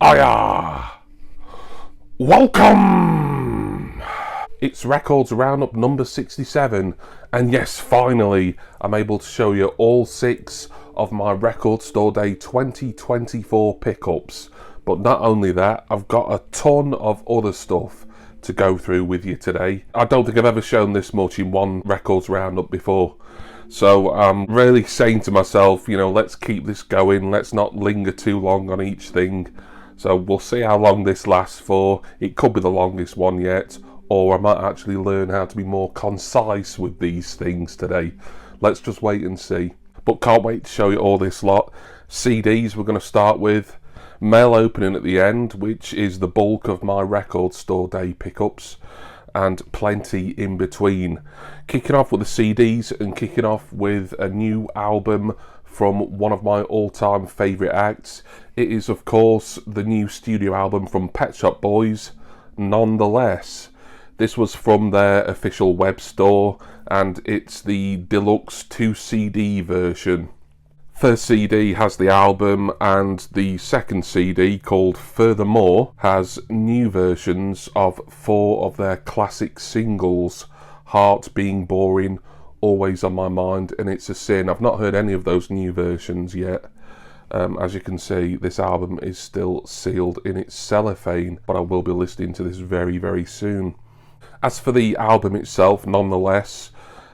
Hiya! Welcome! It's Records Roundup number 67, and yes, finally, I'm able to show you all 6 of my Record Store Day 2024 pickups. But not only that, I've got a ton of other stuff to go through with you today. I don't think I've ever shown this much in one Records Roundup before. So I'm really saying to myself, let's keep this going. Let's not linger too long on each thing. So we'll see how long this lasts for. It could be the longest one yet, or I might actually learn how to be more concise with these things today. Let's just wait and see. But can't wait to show you all this lot. CDs we're going to start with. Mail opening at the end, which is the bulk of my Record Store Day pickups, and plenty in between. Kicking off with the CDs and kicking off with a new album from one of my all-time favourite acts. It is, of course, the new studio album from Pet Shop Boys, Nonetheless. This was from their official web store, and it's the deluxe 2-CD version. First CD has the album, and the second CD, called Furthermore, has new versions of 4 of their classic singles, Heart Being Boring, Always on My Mind, and It's a Sin. I've not heard any of those new versions yet. As you can see, this album is still sealed in its cellophane, but I will be listening to this very, very soon. As for the album itself, Nonetheless,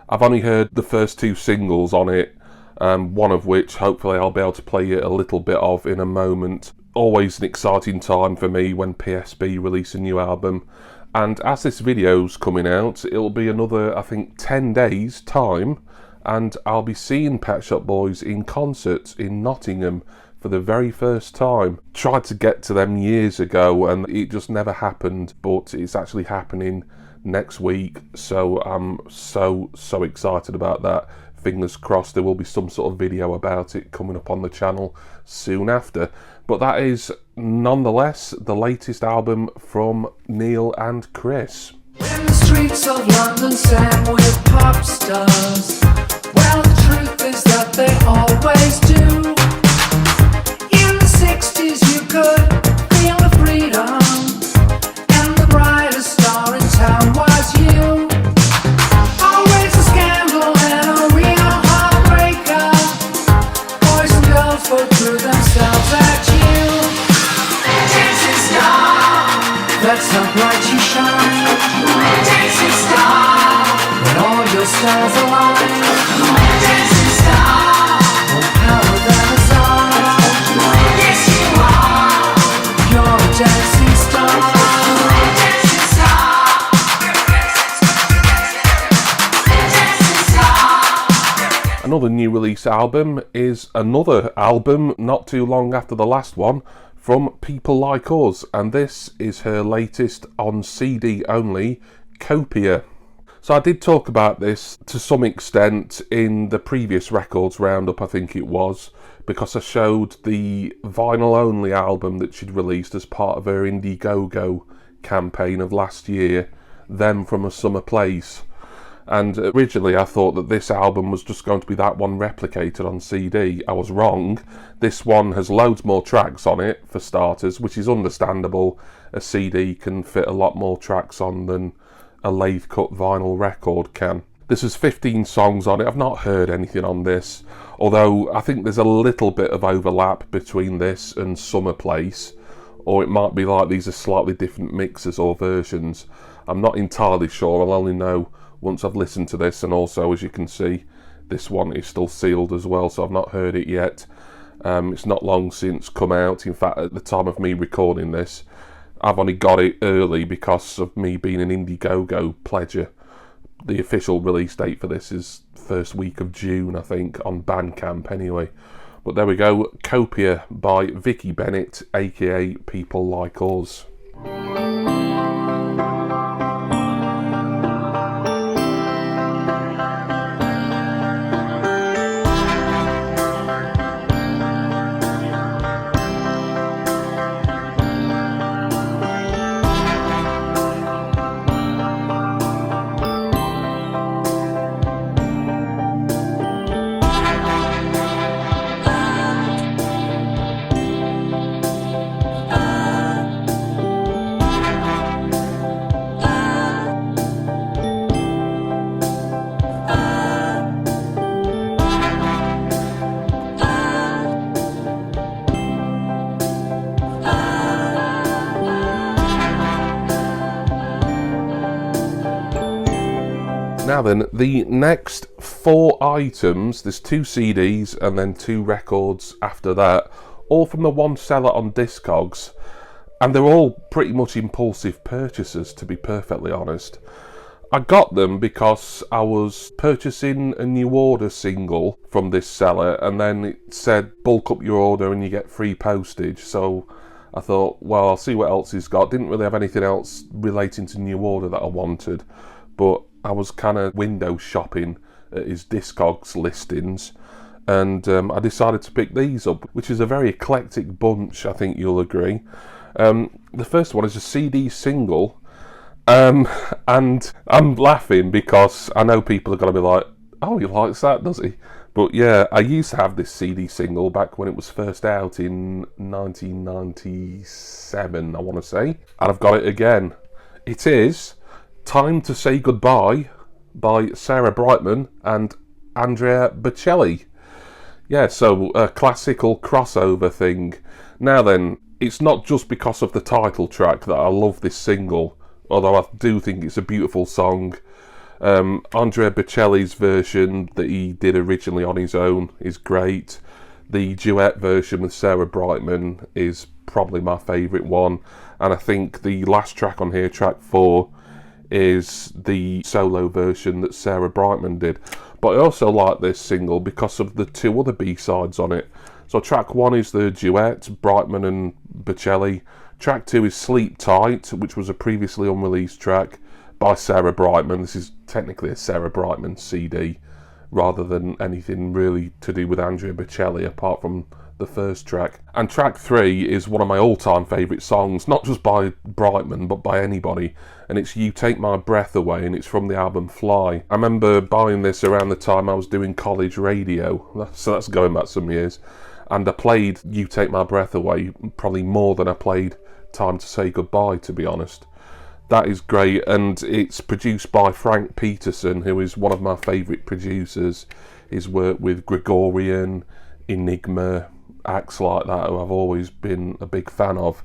I've only heard the first 2 singles on it, one of which hopefully I'll be able to play you a little bit of in a moment. Always an exciting time for me when PSB release a new album, and as this video's coming out, it'll be another, I think, 10 days time, and I'll be seeing Pet Shop Boys in concert in Nottingham for the very first time. Tried to get to them years ago and it just never happened, but it's actually happening next week, so I'm so excited about that. Fingers crossed there will be some sort of video about it coming up on the channel soon after. But that is Nonetheless, the latest album from Neil and Chris. When the streets of London sang with pop stars, well, the truth is that they always do. In the 60s you could feel the freedom, and the brightest star in town was you. Always a scandal and a real heartbreaker. Boys and girls would throw themselves at you. Dancing star, that's how bright you shine. Dancing star, when all your stars align. Dancing star, more power than a star. Yes you are, you're a dancing star. Dancing star, dancing star. Another new release album is another album not too long after the last one from People Like Us, and this is her latest on CD only, Copia. So I did talk about this to some extent in the previous Records Roundup, I think it was, because I showed the vinyl only album that she'd released as part of her Indiegogo campaign of last year, Them From a Summer Place. And originally I thought that this album was just going to be that one replicated on CD. I was wrong. This one has loads more tracks on it, for starters, which is understandable. A CD can fit a lot more tracks on than a lathe cut vinyl record can. This has 15 songs on it. I've not heard anything on this, although I think there's a little bit of overlap between this and Summer Place, or it might be like these are slightly different mixes or versions. I'm not entirely sure. I'll only know once I've listened to this, and also, as you can see, this one is still sealed as well, so I've not heard it yet. It's not long since come out. In fact, at the time of me recording this, I've only got it early because of me being an Indiegogo pledger. The official release date for this is first week of June, I think, on Bandcamp anyway. But there we go, Copia by Vicky Bennett, aka People Like Us. then, the next 4 items, there's 2 CDs and then 2 records after that, all from the one seller on Discogs, and they're all pretty much impulsive purchases, to be perfectly honest. I got them because I was purchasing a New Order single from this seller, and then it said bulk up your order and you get free postage, so I thought, well, I'll see what else he's got. Didn't really have anything else relating to New Order that I wanted, but I was kind of window shopping at his Discogs listings, and I decided to pick these up, which is a very eclectic bunch, I think you'll agree. The first one is a CD single, and I'm laughing because I know people are going to be like, oh, he likes that, does he? But yeah, I used to have this CD single back when it was first out in 1997, I want to say, and I've got it again. It is Time to Say Goodbye by Sarah Brightman and Andrea Bocelli. Yeah, so a classical crossover thing. Now then, it's not just because of the title track that I love this single, although I do think it's a beautiful song. Andrea Bocelli's version that he did originally on his own is great. The duet version with Sarah Brightman is probably my favourite one, and I think the last track on here, track 4, is the solo version that Sarah Brightman did. But I also like this single because of the 2 other B-sides on it. So track 1 is the duet, Brightman and Bocelli. Track 2 is Sleep Tight, which was a previously unreleased track by Sarah Brightman. This is technically a Sarah Brightman CD, rather than anything really to do with Andrea Bocelli, apart from the first track. And track 3 is one of my all-time favourite songs, not just by Brightman, but by anybody, and it's You Take My Breath Away, and it's from the album Fly. I remember buying this around the time I was doing college radio, so that's going back some years, and I played You Take My Breath Away probably more than I played Time to Say Goodbye, to be honest. That is great, and it's produced by Frank Peterson, who is one of my favourite producers. His work with Gregorian, Enigma, acts like that, who I've always been a big fan of.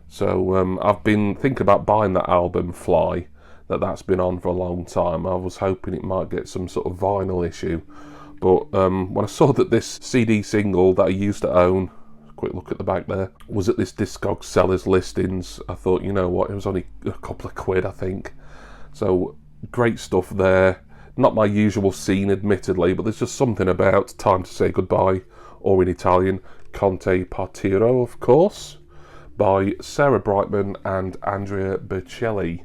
So I've been thinking about buying that album Fly, that's been on for a long time. I was hoping it might get some sort of vinyl issue, but when I saw that this CD single that I used to own, quick look at the back there, was at this Discogs seller's listings, I thought, you know what, it was only a couple of quid, I think. So great stuff there. Not my usual scene, admittedly, but there's just something about Time to Say Goodbye, or in Italian, Conte Partiro, of course, by Sarah Brightman and Andrea Bocelli.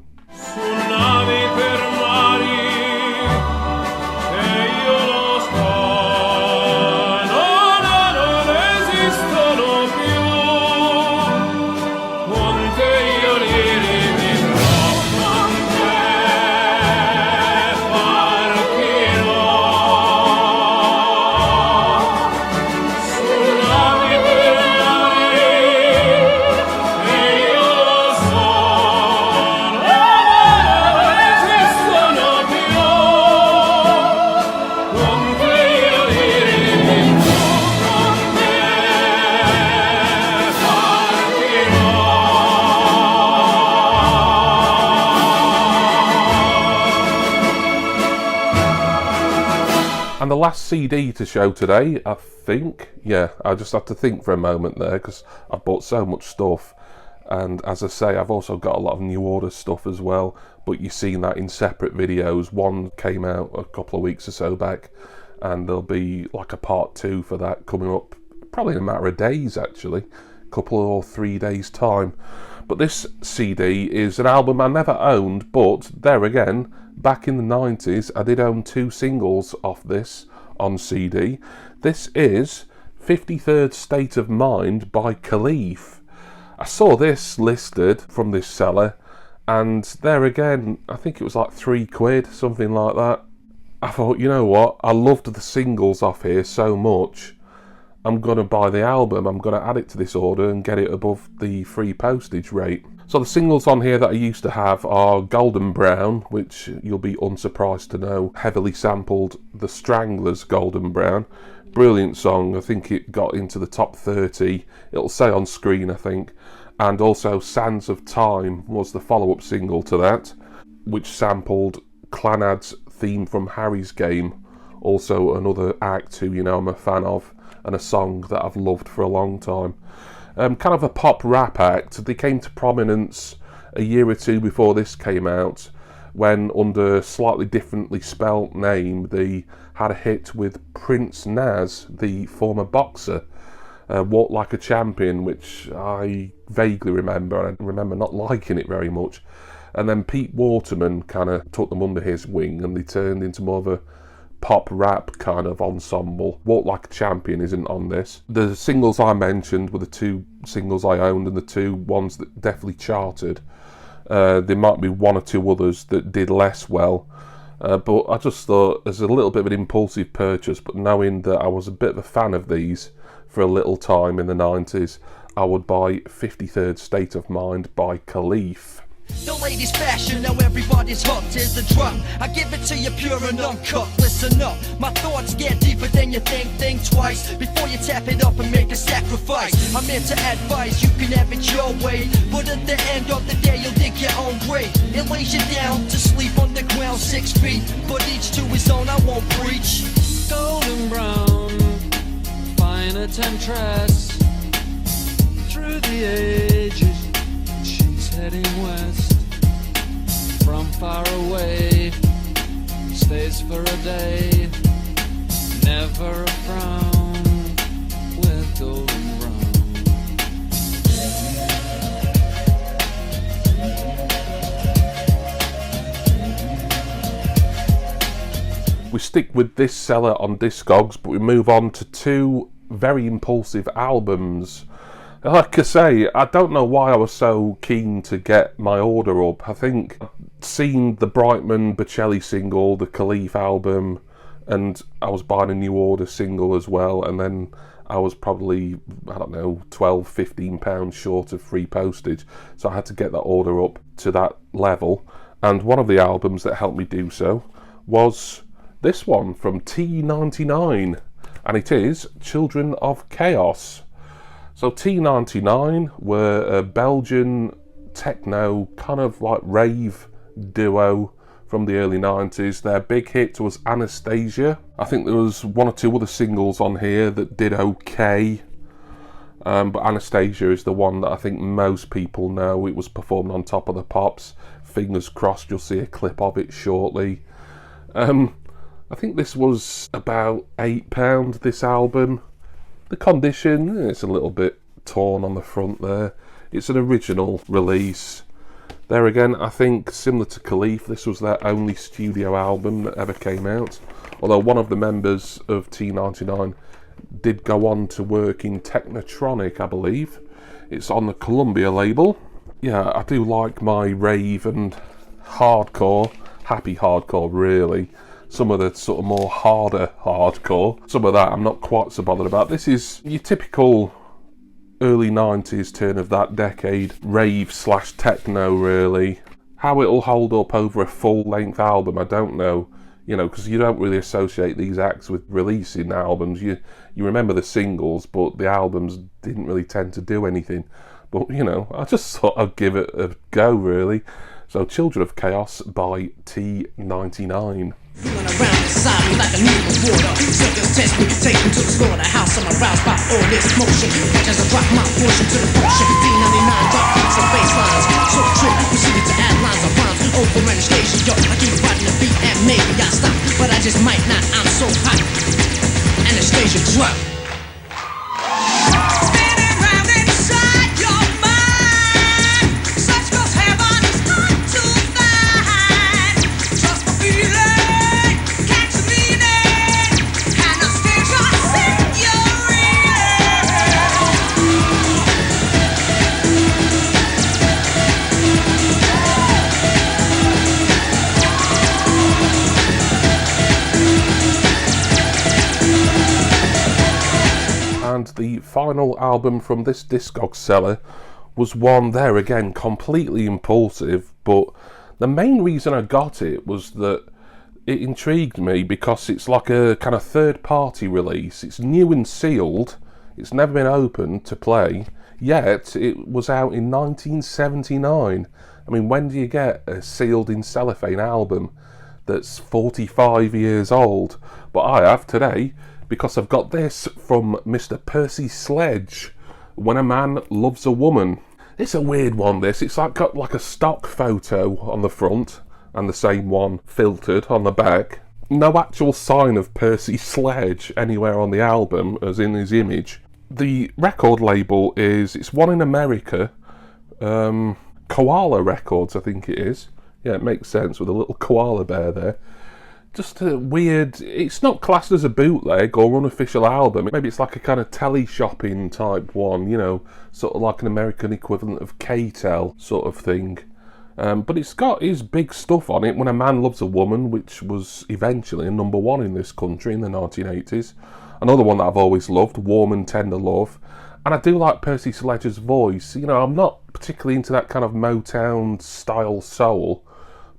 And the last CD to show today, I think, yeah, I just had to think for a moment there because I've bought so much stuff. And as I say, I've also got a lot of New Order stuff as well, but you've seen that in separate videos. One came out a couple of weeks or so back, and there'll be like a part 2 for that coming up probably in a matter of days, actually, a couple or 3 days time. But this CD is an album I never owned, but there again, back in the 90s, I did own 2 singles off this on CD. This is 53rd State of Mind by Khalif. I saw this listed from this seller, and there again, I think it was like 3 quid, something like that. I thought, you know what, I loved the singles off here so much, I'm going to buy the album, I'm going to add it to this order and get it above the free postage rate. So the singles on here that I used to have are Golden Brown, which you'll be unsurprised to know heavily sampled the Stranglers' Golden Brown. Brilliant song, I think it got into the top 30, it'll say on screen I think. And also Sands of Time was the follow-up single to that, which sampled Clannad's theme from Harry's Game, also another act who, you know, I'm a fan of, and a song that I've loved for a long time. Kind of a pop rap act. They came to prominence a year or two before this came out, when under a slightly differently spelt name they had a hit with Prince Naz, the former boxer. Walk Like a Champion, which I vaguely remember, and I remember not liking it very much. And then Pete Waterman kind of took them under his wing, and they turned into more of a pop rap kind of ensemble. Walk Like a Champion isn't on this. The singles I mentioned were the two singles I owned, and the two ones that definitely charted. There might be one or two others that did less well, but I just thought, as a little bit of an impulsive purchase, but knowing that I was a bit of a fan of these for a little time in the 90s, I would buy 53rd State of Mind by Khalif. The latest fashion, now everybody's hooked. Here's the drop, I give it to you pure and uncut. Listen up, my thoughts get deeper than you think twice before you tap it up and make a sacrifice. I'm here to advise, you can have it your way, but at the end of the day you'll dig your own grave. It lays you down to sleep on the ground 6 feet, but each to his own, I won't preach. Golden brown, fine a temptress, through the ages she's heading west. From far away, stays for a day, never a frown with golden brown. We stick with this seller on Discogs, but we move on to two very impulsive albums. Like I say, I don't know why I was so keen to get my order up. I think I'd seen the Brightman Bocelli single, the Khalif album, and I was buying a New Order single as well, and then I was probably, I don't know, £12-15 short of free postage, so I had to get that order up to that level. And one of the albums that helped me do so was this one from T99, and it is Children of Chaos. So T99 were a Belgian techno kind of like rave duo from the early 90s. Their big hit was Anastasia. I think there was one or two other singles on here that did okay, but Anastasia is the one that I think most people know. It was performed on Top of the Pops. Fingers crossed you'll see a clip of it shortly. I think this was about £8, this album. The condition, it's a little bit torn on the front there. It's an original release. There again, I think similar to Khalif, this was their only studio album that ever came out. Although one of the members of T99 did go on to work in Technotronic, I believe. It's on the Columbia label. Yeah, I do like my rave and hardcore, happy hardcore really. Some of the sort of more harder hardcore. Some of that I'm not quite so bothered about. This is your typical early 90s, turn of that decade, rave slash techno really. How it'll hold up over a full length album, I don't know. You know, because you don't really associate these acts with releasing albums. You remember the singles, but the albums didn't really tend to do anything. But, you know, I just thought I'd give it a go really. So Children of Chaos by T99. Feeling around inside me like a needle of water. Circus test me, take me to the slaughterhouse. I'm aroused by all this motion. Watch as I drop my portion to the potion. D99 drop beats and bass lines. So trip, proceeded to add lines of rhymes. Over Anastasia, yo, I keep riding the beat and maybe I stop, but I just might not. I'm so hot. Anastasia drop. And the final album from this Discogs seller was one, there again, completely impulsive, but the main reason I got it was that it intrigued me because it's like a kind of third-party release. It's new and sealed, it's never been opened to play, yet it was out in 1979. I mean, when do you get a sealed in cellophane album that's 45 years old. But I have today because I've got this from Mr. Percy Sledge, When a Man Loves a Woman. It's a weird one, this. It's like got like a stock photo on the front and the same one filtered on the back. No actual sign of Percy Sledge anywhere on the album as in his image. The record label it's one in America, Koala Records I think it is. Yeah, it makes sense with a little koala bear there. Just a weird, it's not classed as a bootleg or unofficial album. Maybe it's like a kind of teleshopping type one, you know, sort of like an American equivalent of K-Tel sort of thing. But it's got his big stuff on it, When a Man Loves a Woman, which was eventually a #1 in this country in the 1980s. Another one that I've always loved, Warm and Tender Love. And I do like Percy Sledge's voice. You know, I'm not particularly into that kind of Motown style soul,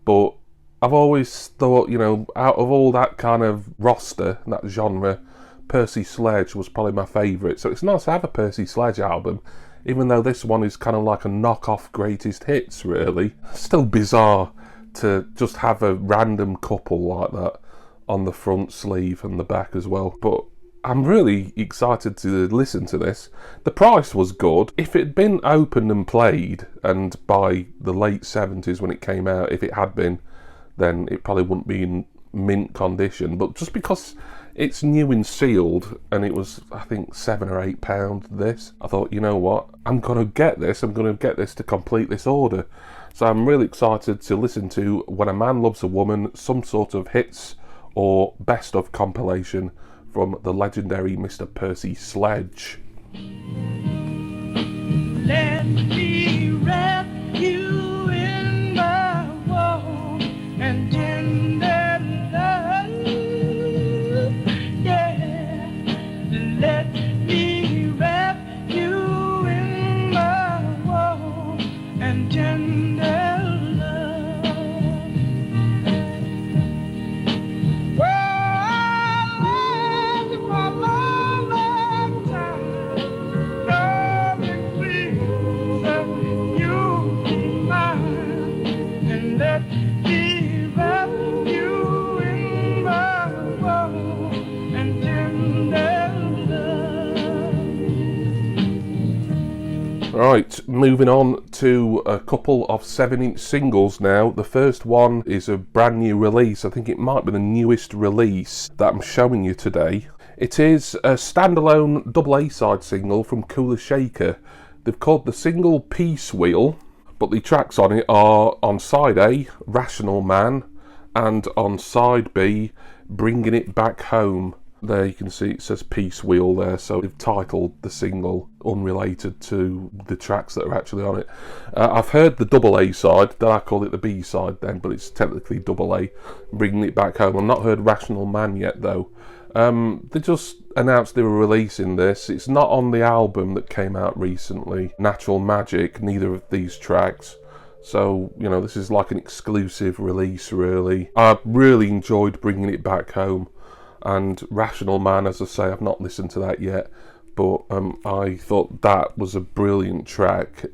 but I've always thought, you know, out of all that kind of roster, that genre, Percy Sledge was probably my favourite. So it's nice to have a Percy Sledge album, even though this one is kind of like a knock-off greatest hits, really. Still bizarre to just have a random couple like that on the front sleeve and the back as well. But I'm really excited to listen to this. The price was good. If it had been opened and played, and by the late 70s when it came out, if it had been, then it probably wouldn't be in mint condition. But just because it's new and sealed, and it was, I think, £7 or £8 this, I thought, you know what, I'm going to get this to complete this order. So I'm really excited to listen to When a Man Loves a Woman, some sort of hits or best of compilation from the legendary Mr. Percy Sledge. Let me wrap you in my warm and tender love. Yeah, let me wrap you in my warm and tender love. Well, I loved you for a long, long time. Darling, please, you be mine, and let me wrap you in my warm and tender love. Right, moving on to a couple of 7-inch singles now. The first one is a brand new release. I think it might be the newest release that I'm showing you today. It is a standalone double A-side single from Cooler Shaker. They've called the single Peace Wheel, but the tracks on it are on side A, Rational Man, and on side B, Bringing It Back Home. There you can see it says Peace Wheel there, so they've titled the single unrelated to the tracks that are actually on it. I've heard the double A side, then I call it the B side then, but it's technically double A, Bringing It Back Home. I've not heard Rational Man yet though. They just announced they were releasing this. It's not on the album that came out recently, Natural Magic, neither of these tracks. So, you know, this is like an exclusive release really. I really enjoyed Bringing It Back Home. And Rational Man, as I say, I've not listened to that yet, but I thought that was a brilliant track,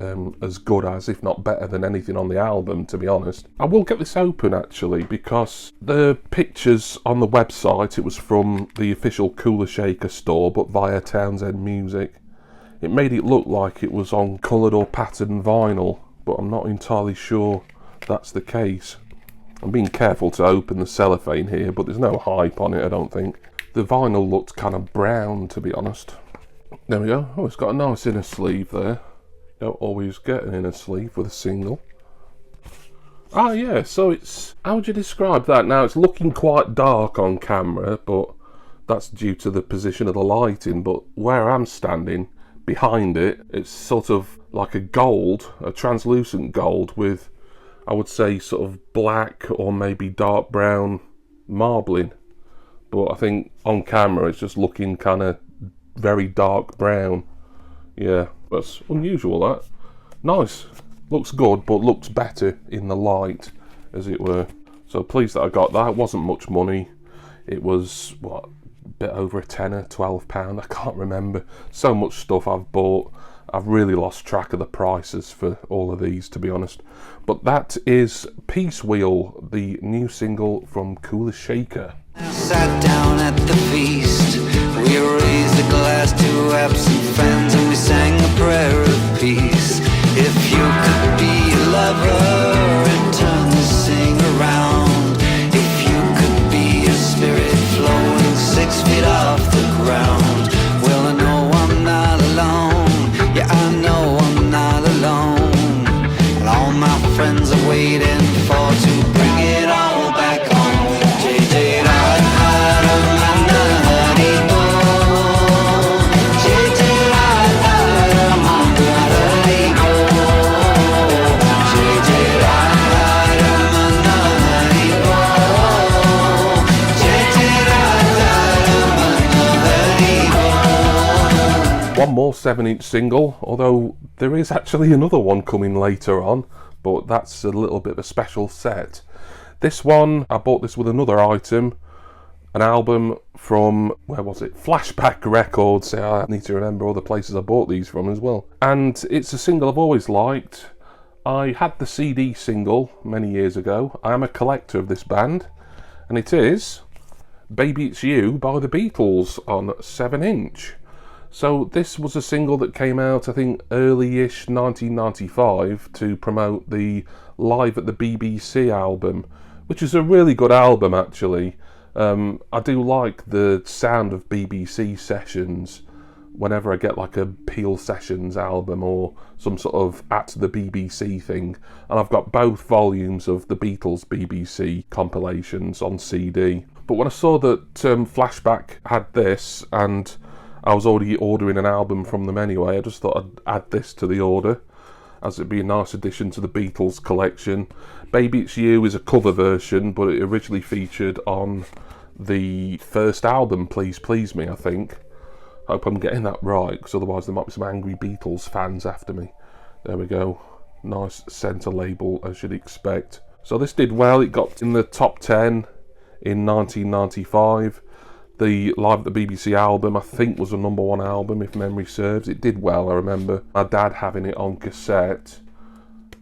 as good as, if not better than anything on the album, to be honest. I will get this open, actually, because the pictures on the website, it was from the official Cooler Shaker store, but via Townsend Music. It made it look like it was on coloured or patterned vinyl, but I'm not entirely sure that's the case. I'm being careful to open the cellophane here, but there's no hype on it, I don't think. The vinyl looked kind of brown, to be honest. There we go. Oh, it's got a nice inner sleeve there. Don't always get an inner sleeve with a single. Ah, yeah, so it's... How would you describe that? Now, it's looking quite dark on camera, but that's due to the position of the lighting. But where I'm standing, behind it, it's sort of like a gold, a translucent gold with... I would say sort of black or maybe dark brown marbling, but I think on camera it's just looking kind of very dark brown. Yeah, that's unusual, that. Nice, looks good, but looks better in the light, as it were. So pleased that I got that. It wasn't much money. It was, what, a bit over a tenner, £12, I can't remember. So much stuff I've bought I've really lost track of the prices for all of these, to be honest. But that is Peace Wheel, the new single from Cooler Shaker. Sat down at the feast. We raised a glass to absent friends and we sang a prayer of peace. If you could be a lover and turn this thing around, if you could be a spirit flowing 6 feet off the ground, well, I know I'm not alone. Yeah, I know I'm not alone. And all my friends are waiting for to bring it all back home. JJ, one more 7-inch single, although there is actually another one coming later on, but that's a little bit of a special set. This one, I bought this with another item, an album from, where was it? Flashback Records. I need to remember all the places I bought these from as well. And it's a single I've always liked. I had the CD single many years ago. I am a collector of this band, and it is Baby It's You by the Beatles on 7-inch. So this was a single that came out, I think, early-ish 1995 to promote the Live at the BBC album, which is a really good album, actually. I do like the sound of BBC sessions whenever I get like a Peel Sessions album or some sort of At the BBC thing. And I've got both volumes of the Beatles BBC compilations on CD. But when I saw that Flashback had this, and I was already ordering an album from them anyway, I just thought I'd add this to the order, as it'd be a nice addition to the Beatles collection. Baby It's You is a cover version, but it originally featured on the first album, Please Please Me, I think. Hope I'm getting that right, because otherwise there might be some angry Beatles fans after me. There we go. Nice centre label, as you'd expect. So this did well. It got in the top 10 in 1995. The Live at the BBC album, I think, was a #1 album, if memory serves. It did well, I remember my dad having it on cassette.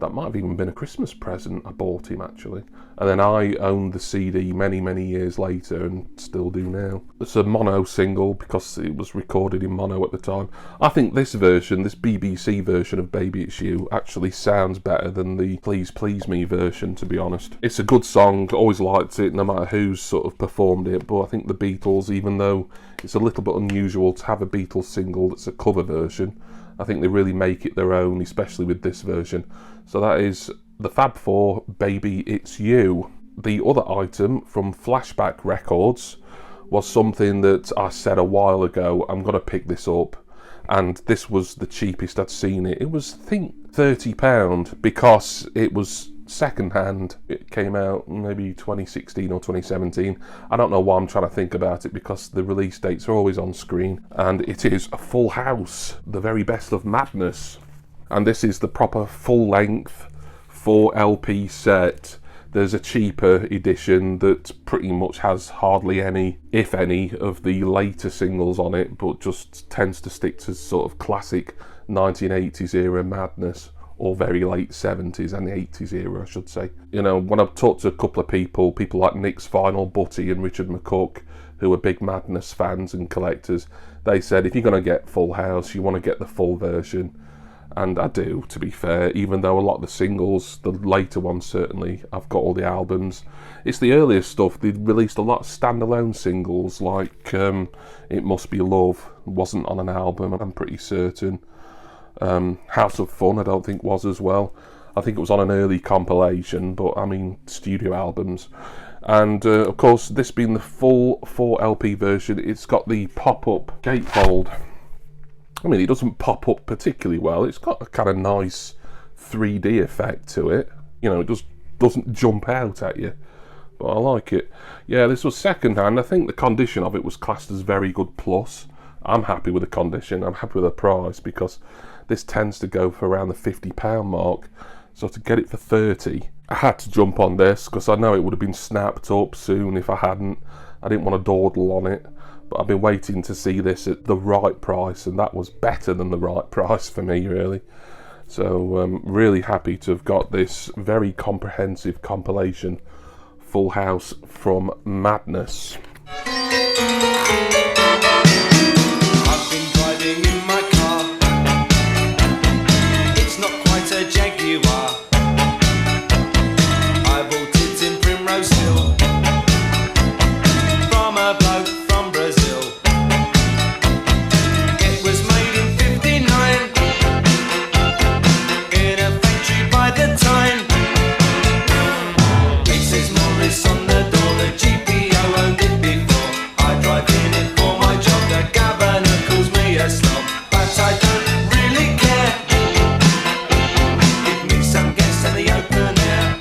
That might have even been a Christmas present I bought him, actually. And then I owned the CD many, many years later, and still do now. It's a mono single, because it was recorded in mono at the time. I think this version, this BBC version of Baby It's You, actually sounds better than the Please Please Me version, to be honest. It's a good song, always liked it, no matter who's sort of performed it. But I think the Beatles, even though it's a little bit unusual to have a Beatles single that's a cover version, I think they really make it their own, especially with this version. So that is the Fab Four, Baby It's You. The other item from Flashback Records was something that I said a while ago, I'm going to pick this up. And this was the cheapest I'd seen it. It was, I think, £30, because it was second hand. It came out maybe 2016 or 2017. I don't know why I'm trying to think about it, because the release dates are always on screen. And it is a Full House, the very best of madness. And this is the proper full-length 4 LP set. There's a cheaper edition that pretty much has hardly any, if any, of the later singles on it, but just tends to stick to sort of classic 1980s era madness, or very late 70s and the 80s era, I should say. You know, when I've talked to a couple of people like Nick's Vinyl Butty and Richard McCook, who are big Madness fans and collectors, they said if you're going to get Full House, you want to get the full version. And I do, to be fair, even though a lot of the singles, the later ones certainly, I've got all the albums. It's the earlier stuff. They released a lot of standalone singles, like It Must Be Love wasn't on an album, I'm pretty certain. House of Fun, I don't think was as well. I think it was on an early compilation, but I mean studio albums. And of course, this being the full 4 LP version, it's got the pop-up gatefold. I mean, it doesn't pop up particularly well. It's got a kind of nice 3D effect to it. You know, it just doesn't jump out at you. But I like it. Yeah, this was second hand. I think the condition of it was classed as very good plus. I'm happy with the condition. I'm happy with the price, because this tends to go for around the £50 mark. So to get it for 30, I had to jump on this, because I know it would have been snapped up soon if I hadn't. I didn't want to dawdle on it. but I've been waiting to see this at the right price, and that was better than the right price for me, really. So really happy to have got this very comprehensive compilation, Full House from Madness. I've been driving in my car. It's not quite a Jaguar. I bought it in Primrose Hill from a bloke from Brazil. It was made in '59 in a factory by the Tyne. It says Morris on the door, the GPO owned it before. I drive in it for my job, the governor calls me a snob, but I don't really care. Give me some gas and the open air.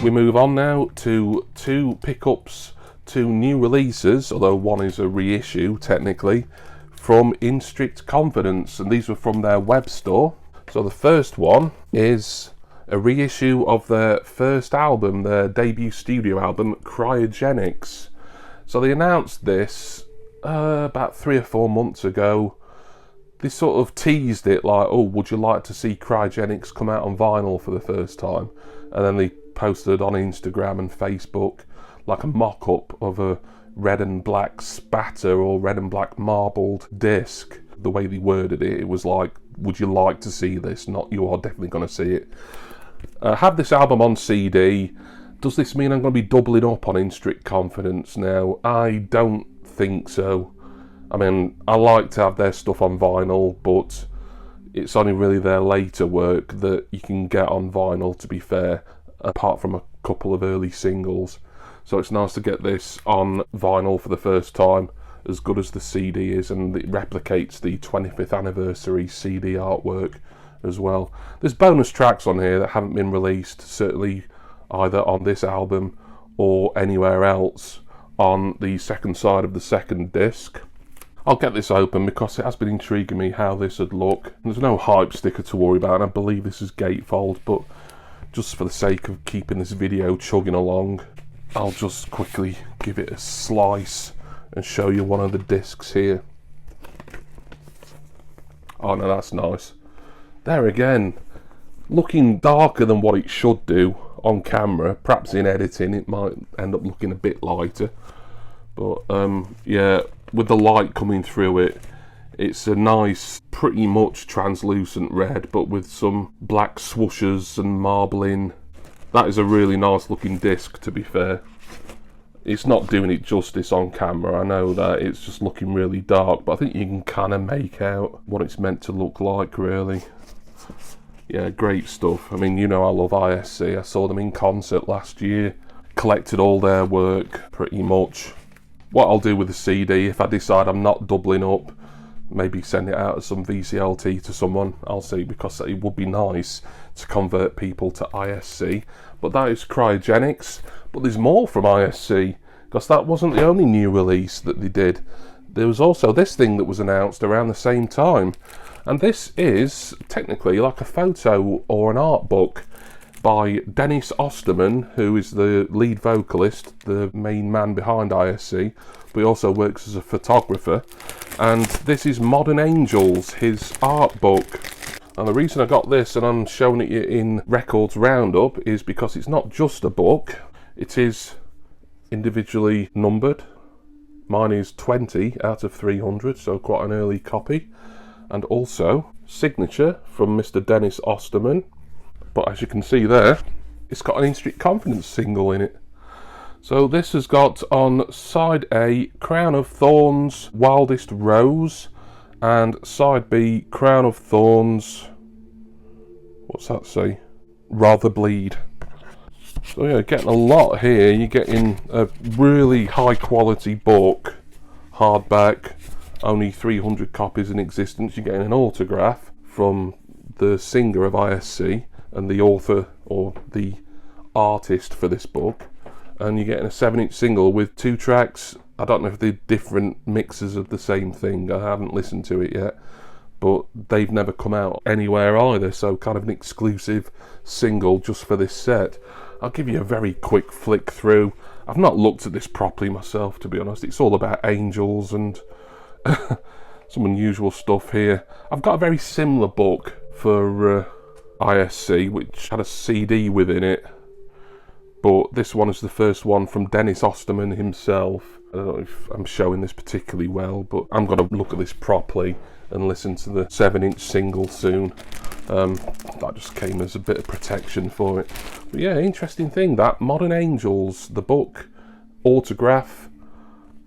We move on now to two pickups, two new releases, although one is a reissue technically, from In Strict Confidence, and these were from their web store. So the first one is a reissue of their first album, their debut studio album, Cryogenics. So they announced this about 3 or 4 months ago. They sort of teased it like, oh, would you like to see Cryogenics come out on vinyl for the first time? And then they posted on Instagram and Facebook like a mock-up of a red and black spatter or red and black marbled disc. The way they worded it, it was like, would you like to see this? Not, you are definitely going to see it. Have this album on CD. Does this mean I'm going to be doubling up on In Strict Confidence now? I don't think so. I mean, I like to have their stuff on vinyl, but it's only really their later work that you can get on vinyl, to be fair, apart from a couple of early singles. So it's nice to get this on vinyl for the first time, as good as the CD is, and it replicates the 25th anniversary CD artwork as well. There's bonus tracks on here that haven't been released, certainly either on this album or anywhere else on the second side of the second disc. I'll get this open because it has been intriguing me how this would look. There's no hype sticker to worry about, and I believe this is gatefold, but just for the sake of keeping this video chugging along, I'll just quickly give it a slice and show you one of the discs here. Oh no, that's nice. There again, looking darker than what it should do on camera. Perhaps in editing it might end up looking a bit lighter, but yeah, with the light coming through it, it's a nice, pretty much translucent red, but with some black swooshes and marbling. That is a really nice looking disc, to be fair. It's not doing it justice on camera, I know that. It's just looking really dark, but I think you can kind of make out what it's meant to look like, really. Yeah, great stuff. I mean, you know I love ISC. I saw them in concert last year. Collected all their work, pretty much. What I'll do with the CD, if I decide I'm not doubling up, maybe send it out as some VCLT to someone, I'll see, because it would be nice to convert people to ISC. But that is Cryogenics. But there's more from ISC, because that wasn't the only new release that they did. There was also this thing that was announced around the same time, and this is technically like a photo or an art book by Dennis Osterman, who is the lead vocalist, the main man behind ISC, but he also works as a photographer. And this is Modern Angels, his art book. And the reason I got this and I'm showing it in Records Roundup is because it's not just a book, it is individually numbered. Mine is 20 out of 300, so quite an early copy. And also, signature from Mr. Dennis Osterman. But as you can see there, it's got an In Strict Confidence single in it. So this has got on side A, Crown of Thorns, Wildest Rose, and side B, Crown of Thorns, what's that say? Rather Bleed. So yeah, getting a lot here. You're getting a really high quality book, hardback, only 300 copies in existence. You're getting an autograph from the singer of ISC and the author or the artist for this book, and you're getting a 7-inch single with 2 tracks. I don't know if they're different mixes of the same thing, I haven't listened to it yet, but they've never come out anywhere either, so kind of an exclusive single just for this set. I'll give you a very quick flick through. I've not looked at this properly myself, to be honest. It's all about angels and some unusual stuff here. I've got a very similar book for RSD, which had a CD within it, but this one is the first one from Dennis Osterman himself. I don't know if I'm showing this particularly well, but I'm going to look at this properly and listen to the 7-inch single soon. That just came as a bit of protection for it. But yeah, interesting thing, that Modern Angels, the book, autograph,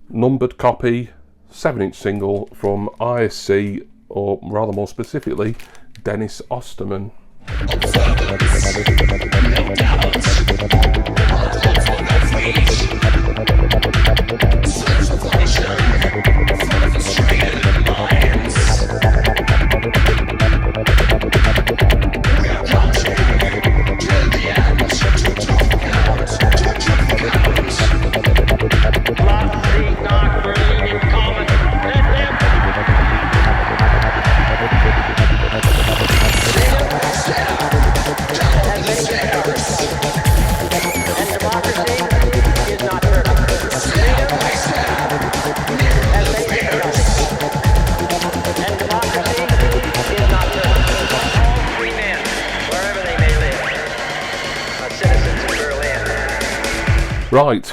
numbered copy, 7-inch single from ISC, or rather more specifically, Dennis Osterman. Right,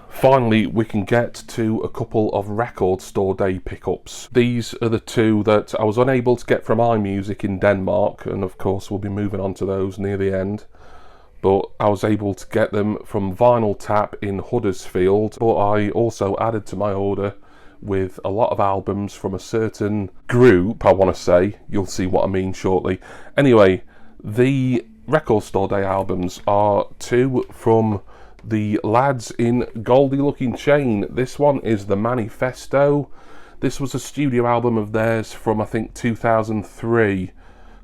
finally we can get to a couple of record store day pickups. These are the two that I was unable to get from iMusic in Denmark, and of course we'll be moving on to those near the end. But I was able to get them from Vinyl Tap in Huddersfield, but I also added to my order with a lot of albums from a certain group, I want to say. You'll see what I mean shortly. Anyway, the record store day albums are two from the lads in Goldie Looking Chain. This one is the Manifesto. This was a studio album of theirs from, I think, 2003.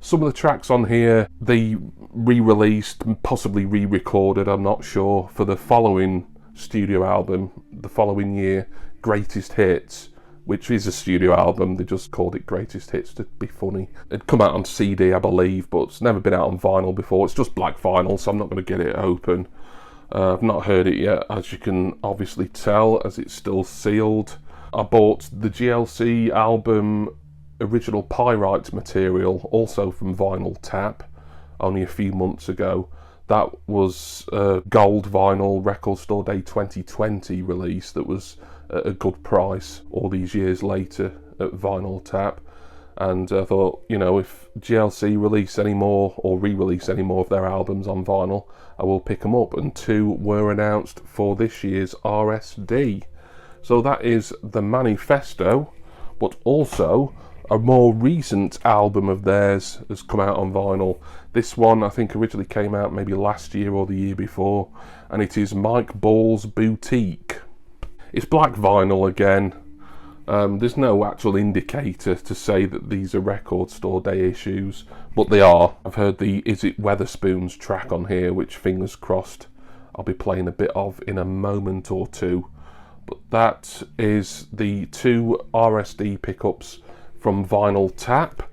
Some of the tracks on here they re-released, possibly re-recorded, I'm not sure, for the following studio album, the following year, Greatest Hits, which is a studio album. They just called it Greatest Hits to be funny. It'd come out on CD, I believe, but it's never been out on vinyl before. It's just black vinyl, so I'm not going to get it open. I've not heard it yet, as you can obviously tell, as it's still sealed. I bought the GLC album original Pyrite material, also from Vinyl Tap, only a few months ago. That was a gold vinyl Record Store Day 2020 release that was at a good price all these years later at Vinyl Tap. And I thought, you know, if GLC release any more or re-release any more of their albums on vinyl, I will pick them up. And two were announced for this year's RSD. So that is the Manifesto, but also a more recent album of theirs has come out on vinyl. This one I think originally came out maybe last year or the year before, and it is Mike Ball's Boutique. It's black vinyl again. There's no actual indicator to say that these are Record Store Day issues, but they are. I've heard the Is It Weatherspoons track on here, which, fingers crossed, I'll be playing a bit of in a moment or two. But that is the two RSD pickups from Vinyl Tap,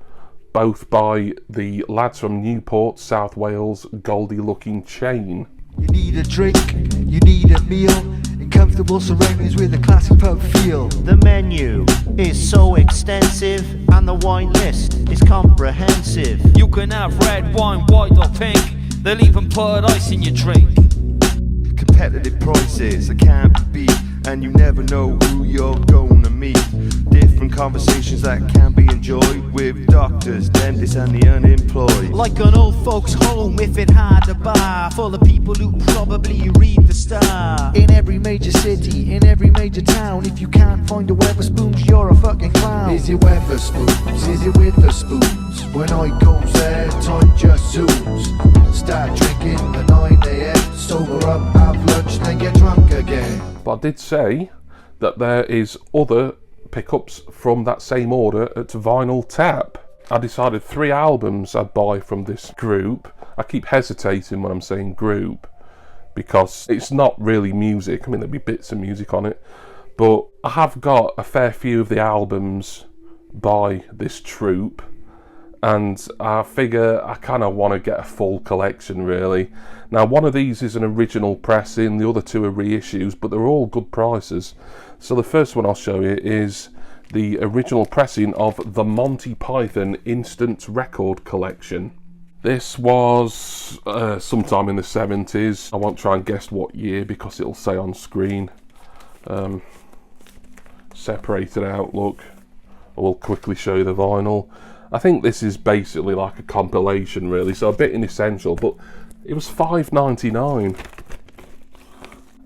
both by the lads from Newport, South Wales, Goldie Looking Chain. You need a drink, you need a meal, in comfortable surroundings with a classic pub feel. The menu is so extensive, and the wine list is comprehensive. You can have red wine, white or pink. They'll even put ice in your drink. Competitive prices, I can't be beat, and you never know who you're gonna meet. Different conversations that can be enjoyed with doctors, dentists and the unemployed. Like an old folks home if it had a bar full of people who probably read the Star. In every major city, in every major town, if you can't find a Weatherspoons, you're a fucking clown. Is it Weatherspoons? Is it with the spoons? When I goes there, time just zooms. Start drinking at 9 AM, sober up, have lunch, then get drunk again. But I did say that there is other pickups from that same order at Vinyl Tap. I decided 3 albums I'd buy from this group. I keep hesitating when I'm saying group because it's not really music. I mean, there'll be bits of music on it, but I have got a fair few of the albums by this troupe. and I figure I kind of want to get a full collection really. Now one of these is an original pressing, the other two are reissues, but they're all good prices. So the first one I'll show you is the original pressing of the Monty Python Instant Record Collection. This was sometime in the 70s. I won't try and guess what year because it'll say on screen. Separated out, look. I will quickly show you the vinyl. I think this is basically like a compilation really, so a bit inessential, but it was $5.99.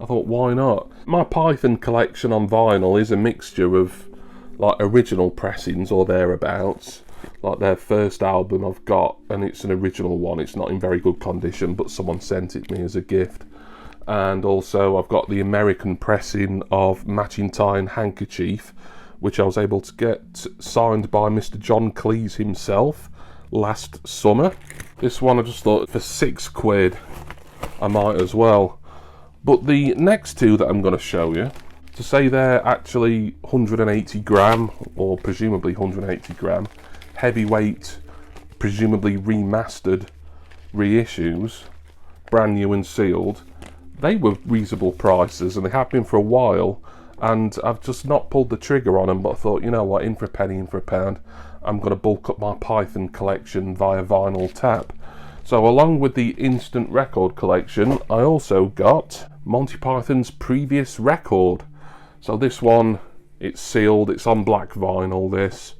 I thought, why not? My Python collection on vinyl is a mixture of like original pressings or thereabouts. Like their first album I've got, and it's an original one. It's not in very good condition, but someone sent it me as a gift. And also I've got the American pressing of Matching Tie and Handkerchief, which I was able to get signed by Mr. John Cleese himself last summer. This one I just thought for £6 I might as well. But the next two that I'm going to show you, to say they're actually 180 gram, or presumably 180 gram, heavyweight, presumably remastered reissues, brand new and sealed, they were reasonable prices, and they have been for a while, and I've just not pulled the trigger on them, but I thought, you know what, in for a penny, in for a pound, I'm going to bulk up my Python collection via vinyl tap. So along with the Instant Record Collection, I also got Monty Python's Previous Record. So this one, it's sealed, it's on black vinyl, this,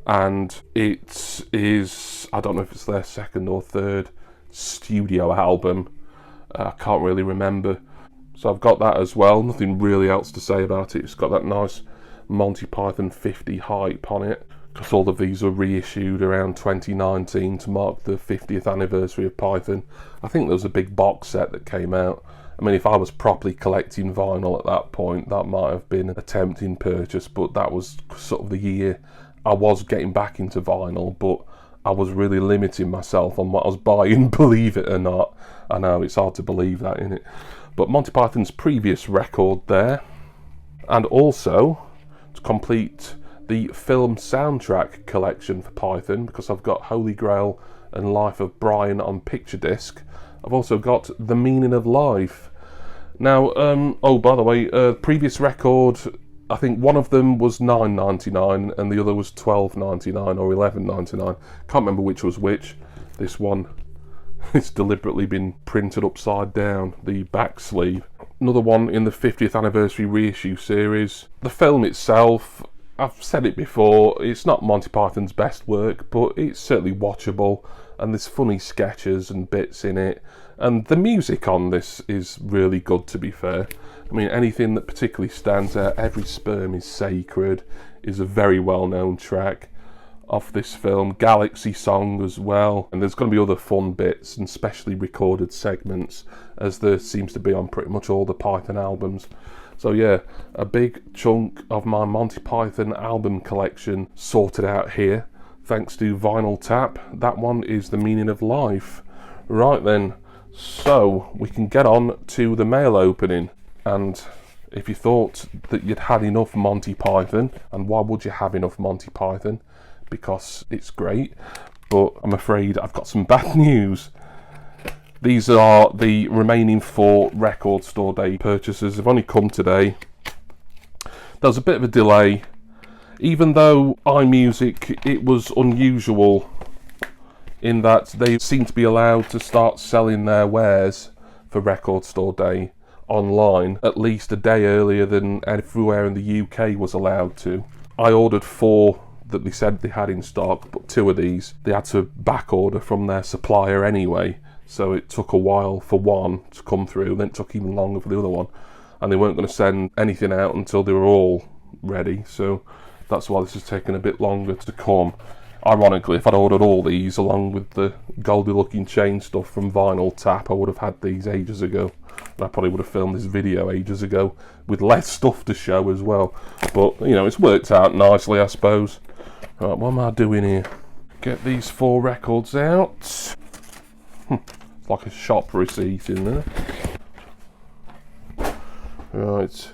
and it is, I don't know if it's their second or third studio album. I can't really remember. So I've got that as well. Nothing really else to say about it. It's got that nice Monty Python 50 hype on it, because all of these were reissued around 2019 to mark the 50th anniversary of Python. I think there was a big box set that came out. I mean, if I was properly collecting vinyl at that point, that might have been a tempting purchase, but that was sort of the year I was getting back into vinyl, but I was really limiting myself on what I was buying, believe it or not. I know, it's hard to believe that, isn't it? But Monty Python's Previous Record there. And also, to complete the film soundtrack collection for Python, because I've got Holy Grail and Life of Brian on picture disc, I've also got The Meaning of Life. Now, oh, by the way, Previous Record, I think one of them was $9.99 and the other was $12.99 or $11.99. Can't remember which was which. This one, it's deliberately been printed upside down, the back sleeve. Another one in the 50th anniversary reissue series. The film itself, I've said it before, it's not Monty Python's best work, but it's certainly watchable, and there's funny sketches and bits in it, and the music on this is really good, to be fair. I mean, anything that particularly stands out, Every Sperm is Sacred is a very well-known track off this film. Galaxy Song as well, and there's going to be other fun bits and specially recorded segments, as there seems to be on pretty much all the Python albums. So yeah, a big chunk of my Monty Python album collection sorted out here, thanks to Vinyl Tap. That one is The Meaning of Life. Right then, so we can get on to the mail opening. And if you thought that you'd had enough Monty Python, and why would you have enough Monty Python? Because it's great, but I'm afraid I've got some bad news. These are the remaining 4 Record Store Day purchases. They've only come today. There was a bit of a delay. Even though iMusic, it was unusual in that they seem to be allowed to start selling their wares for Record Store Day online at least a day earlier than everywhere in the UK was allowed to. I ordered 4 that they said they had in stock, but 2 of these they had to back order from their supplier anyway, so it took a while for one to come through, then it took even longer for the other one, and they weren't going to send anything out until they were all ready, so that's why this has taken a bit longer to come. Ironically, if I'd ordered all these along with the Goldie Looking Chain stuff from Vinyl Tap, I would have had these ages ago. And I probably would have filmed this video ages ago with less stuff to show as well. But, you know, it's worked out nicely, I suppose. Right, what am I doing here? Get these 4 records out. It's like a shop receipt in there. Right.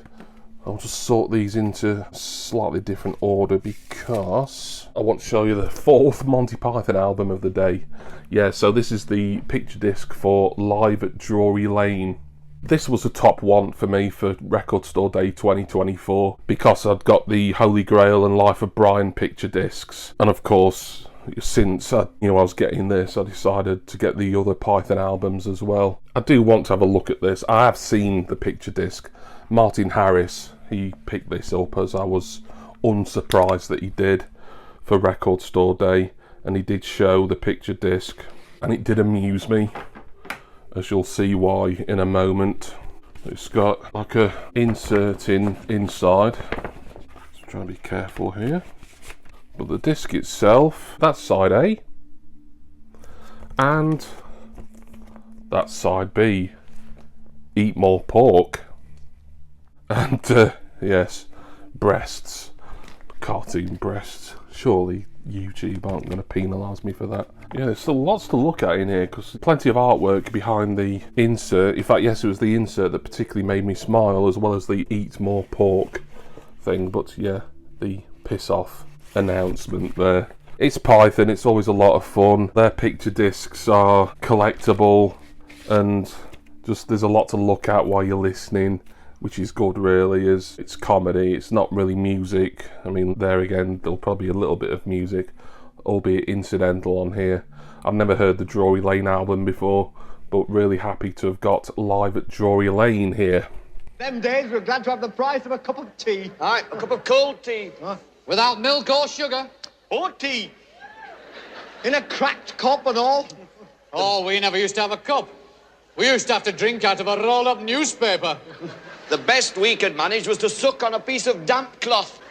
I'll just sort these into slightly different order because I want to show you the 4th Monty Python album of the day. Yeah, so this is the picture disc for Live at Drury Lane. This was a top one for me for Record Store Day 2024 because I'd got the Holy Grail and Life of Brian picture discs, and of course, since I was getting this, I decided to get the other Python albums as well. I do want to have a look at this. I have seen the picture disc. Martin Harris, he picked this up, as I was unsurprised that he did for Record Store Day, and he did show the picture disc, and it did amuse me, as you'll see why in a moment. It's got like a insert inside, so I'm trying to be careful here. But the disc itself, that's side A, and that's side B. Eat more pork. And yes, breasts, cartoon breasts. Surely YouTube aren't going to penalise me for that. Yeah, there's still lots to look at in here because plenty of artwork behind the insert. In fact, yes, it was the insert that particularly made me smile, as well as the eat more pork thing. But yeah, the piss off announcement there. It's Python, it's always a lot of fun. Their picture discs are collectible, and just there's a lot to look at while you're listening, which is good really. Is it's comedy, it's not really music. I mean, there again, there'll probably be a little bit of music, albeit incidental, on here. I've never heard the Drury Lane album before, but really happy to have got Live at Drury Lane here. Them days we're glad to have the price of a cup of tea. Aye, a cup of cold tea. Without milk or sugar. Or tea. In a cracked cup and all. Oh, we never used to have a cup. We used to have to drink out of a rolled-up newspaper. The best we could manage was to suck on a piece of damp cloth.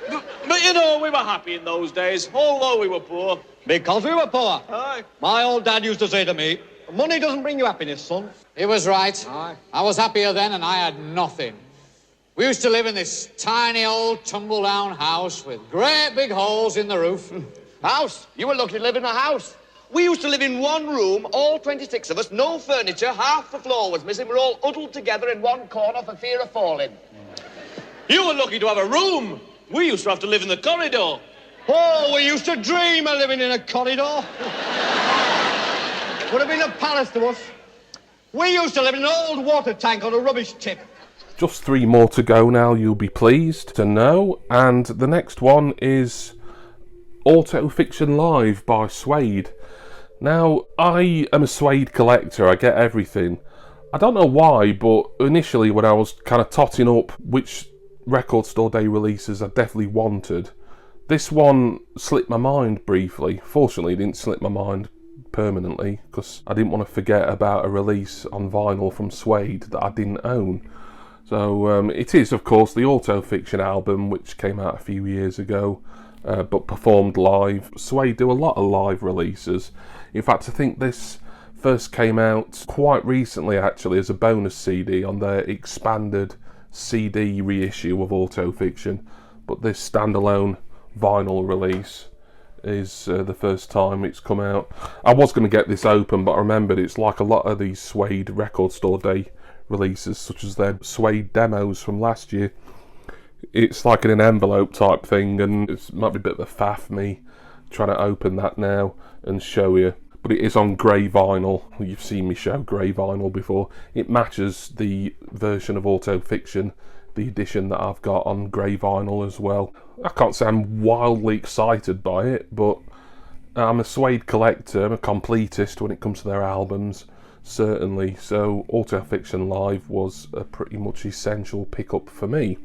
But you know, we were happy in those days, although we were poor. Because we were poor. Aye. My old dad used to say to me, money doesn't bring you happiness, son. He was right. Aye. I was happier then and I had nothing. We used to live in this tiny old tumble-down house with great big holes in the roof. House? You were lucky to live in a house. We used to live in one room, all 26 of us, no furniture, half the floor was missing. We're all huddled together in one corner for fear of falling. You were lucky to have a room. We used to have to live in the corridor. Oh, we used to dream of living in a corridor. Would have been a palace to us. We used to live in an old water tank on a rubbish tip. Just 3 more to go now, you'll be pleased to know. And the next one is Auto Fiction Live by Suede. Now, I am a Suede collector, I get everything. I don't know why, but initially when I was kind of totting up which Record Store Day releases I definitely wanted, this one slipped my mind briefly. Fortunately, it didn't slip my mind permanently, because I didn't want to forget about a release on vinyl from Suede that I didn't own. So it is, of course, the Auto Fiction album, which came out a few years ago, but performed live. Suede do a lot of live releases. In fact, I think this first came out quite recently, actually, as a bonus CD on their expanded CD reissue of Auto Fiction. But this standalone vinyl release is the first time it's come out. I was going to get this open, but I remembered it's like a lot of these Suede Record Store Day releases, such as their Suede demos from last year. It's like in an envelope type thing, and it might be a bit of a faff me trying to open that now and show you. But it is on grey vinyl. You've seen me show grey vinyl before. It matches the version of Auto Fiction, the edition that I've got on grey vinyl as well. I can't say I'm wildly excited by it, but I'm a Suede collector, I'm a completist when it comes to their albums, certainly. So Auto Fiction Live was a pretty much essential pickup for me.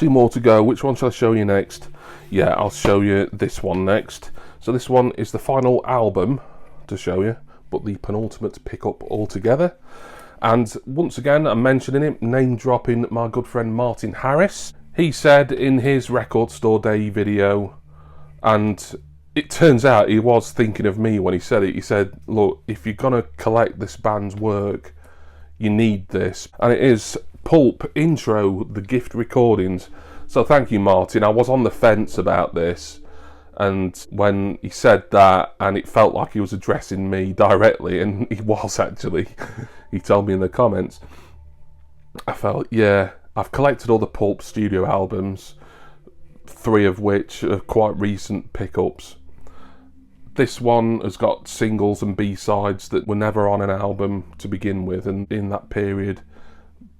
2 more to go. Which one shall I show you next? Yeah, I'll show you this one next. So this one is the final album to show you, but the penultimate pickup altogether. And once again, I'm mentioning it, name dropping my good friend Martin Harris. He said in his Record Store Day video, and it turns out he was thinking of me when he said it. He said, look, if you're gonna collect this band's work, you need this. And it is Pulp Intro, the Gift Recordings. So thank you, Martin. I was on the fence about this, and when he said that, and it felt like he was addressing me directly, and he was actually, he told me in the comments, I felt, yeah, I've collected all the Pulp studio albums, 3 of which are quite recent pickups. This one has got singles and B-sides that were never on an album to begin with, and in that period,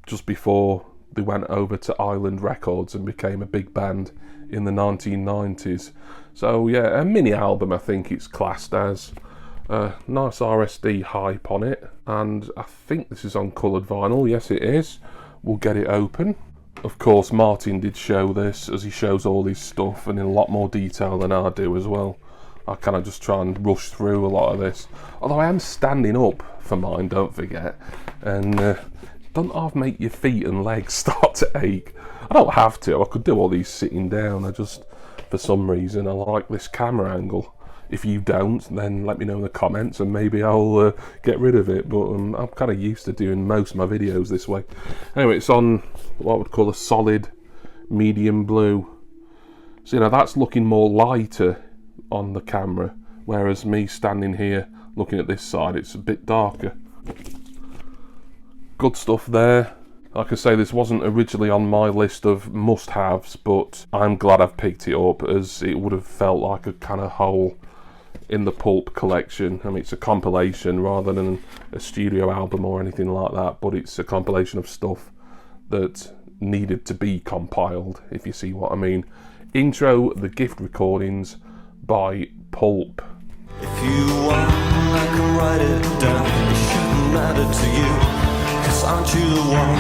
just before they went over to Island Records and became a big band in the 1990s. So yeah, a mini album I think it's classed as. Nice RSD hype on it, and I think this is on coloured vinyl. Yes, it is. We'll get it open. Of course, Martin did show this, as he shows all his stuff, and in a lot more detail than I do as well. I kind of just try and rush through a lot of this. Although I am standing up for mine, don't forget. And don't half make your feet and legs start to ache. I don't have to. I could do all these sitting down. I just, for some reason, I like this camera angle. If you don't, then let me know in the comments and maybe I'll get rid of it. But I'm kind of used to doing most of my videos this way. Anyway, it's on what I would call a solid medium blue. So, you know, that's looking more lighter on the camera, whereas me standing here looking at this side, it's a bit darker. Good stuff there. Like I say, this wasn't originally on my list of must-haves, but I'm glad I've picked it up, as it would have felt like a kind of hole in the Pulp collection. I mean, it's a compilation rather than a studio album or anything like that, but it's a compilation of stuff that needed to be compiled, if you see what I mean. Intro, the Gift Recordings by Pulp. If you want, I can write it down. It shouldn't matter to you, 'cause aren't you the one?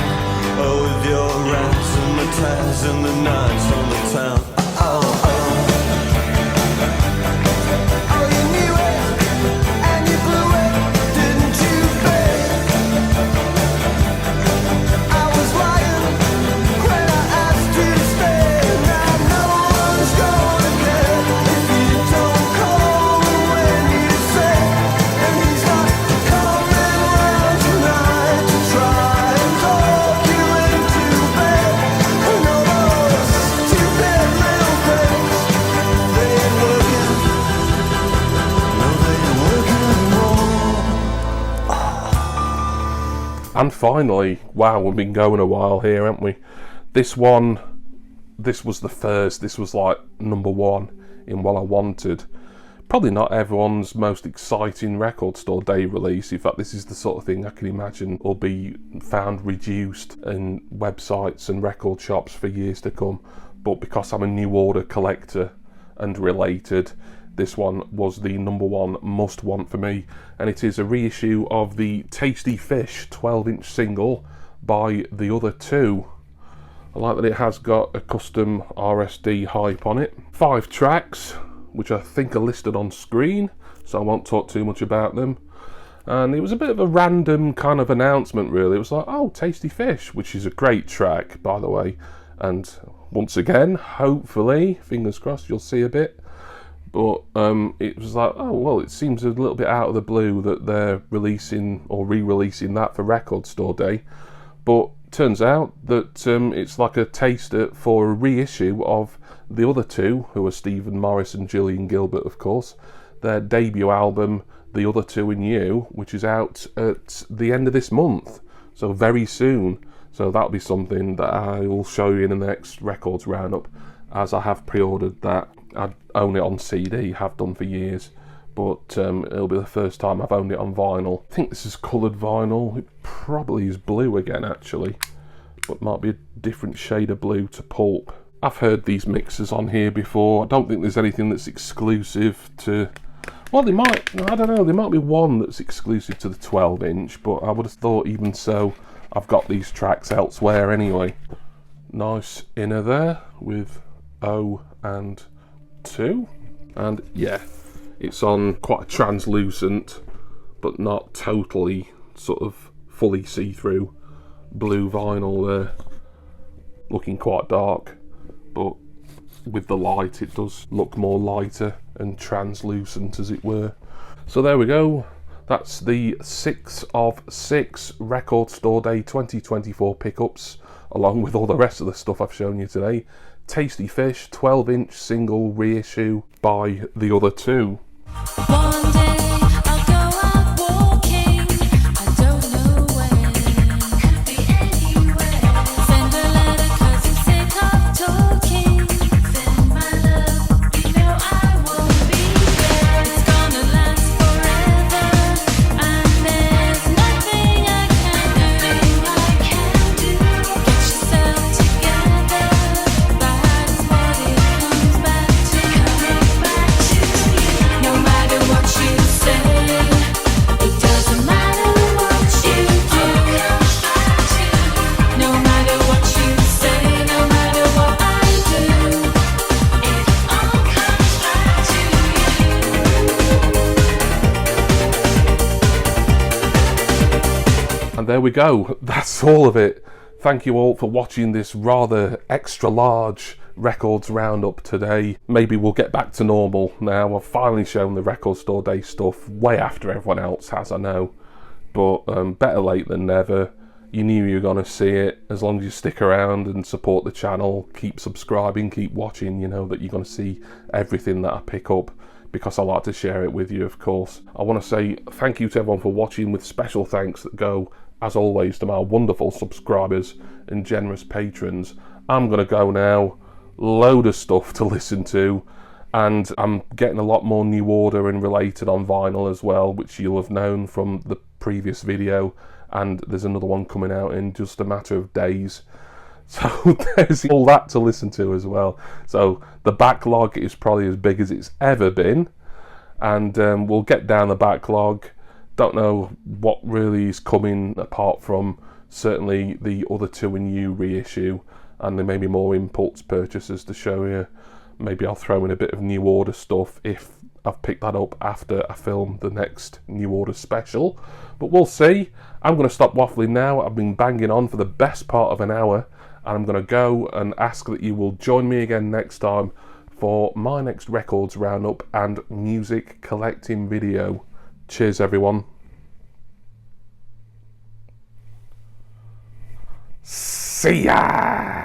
Oh, with your rats and the tats and the nights on the town. Oh, oh. Oh, you knew it, and you blew it, didn't you, babe? I was lying when I asked you to stay. Now no one's gonna care if you don't call when you say. And he's not coming round tonight to try and talk you into bed. And all those stupid little things, they ain't working. No, they ain't working anymore. And finally, wow, we've been going a while here, haven't we? This one, this was the first, this was like number 1 in what I wanted. Probably not everyone's most exciting Record Store Day release. In fact, this is the sort of thing I can imagine will be found reduced in websites and record shops for years to come. But because I'm a New Order collector and related, this one was the number 1 must want for me, and it is a reissue of the Tasty Fish 12-inch single by The Other Two. I like that it has got a custom RSD hype on it. 5 tracks, which I think are listed on screen, so I won't talk too much about them. And it was a bit of a random kind of announcement, really. It was like, oh, Tasty Fish, which is a great track, by the way. And once again, hopefully, fingers crossed, you'll see a bit. But it was like, oh, well, it seems a little bit out of the blue that they're releasing or re-releasing that for Record Store Day. But turns out that it's like a taster for a reissue of The Other Two, who are Stephen Morris and Gillian Gilbert, of course, their debut album, The Other Two and You, which is out at the end of this month, so very soon. So that'll be something that I will show you in the next Records Roundup, as I have pre-ordered that. I own it on CD, have done for years, but it'll be the first time I've owned it on vinyl. I think this is coloured vinyl. It probably is blue again, actually, but might be a different shade of blue to Pulp. I've heard these mixes on here before. I don't think there's anything that's exclusive to... Well, they might, I don't know, there might be one that's exclusive to the 12-inch, but I would have thought even so, I've got these tracks elsewhere anyway. Nice inner there with O and 2. And yeah, it's on quite a translucent but not totally sort of fully see-through blue vinyl there. Looking quite dark, but with the light it does look more lighter and translucent, as it were. So there we go. That's the 6 of 6 Record Store Day 2024 pickups, along with all the rest of the stuff I've shown you today. Tasty Fish 12-inch single reissue by the other two. One day I'll go out walking, I don't know when, could be anywhere. Send a letter 'cause I'm sick of talking. Send my love, you know I won't be there. It's gonna last forever, and there's nothing I can do. Get yourself together, that's what it comes back to. No matter what you say, it doesn't matter what you do. No matter what you say, no matter what I do, it all comes back to you. And there we go, that's all of it. Thank you all for watching this rather extra large records roundup today. Maybe we'll get back to normal now. I've finally shown the Record Store Day stuff way after everyone else has, I know. But better late than never. You knew you were going to see it. As long as you stick around and support the channel, keep subscribing, keep watching, you know that you're going to see everything that I pick up, because I like to share it with you, of course. I want to say thank you to everyone for watching, with special thanks that go, as always, to my wonderful subscribers and generous patrons. I'm going to go now. Load of stuff to listen to, and I'm getting a lot more New Order and Related on vinyl as well, which you'll have known from the previous video, and there's another one coming out in just a matter of days. So there's all that to listen to as well. So the backlog is probably as big as it's ever been, and we'll get down the backlog. Don't know what really is coming apart from certainly the other two in new reissue, and there may be more impulse purchases to show you. Maybe I'll throw in a bit of New Order stuff if I've picked that up after I film the next New Order special. But we'll see. I'm going to stop waffling now. I've been banging on for the best part of an hour, and I'm going to go and ask that you will join me again next time for my next records roundup and music collecting video. Cheers, everyone. See ya!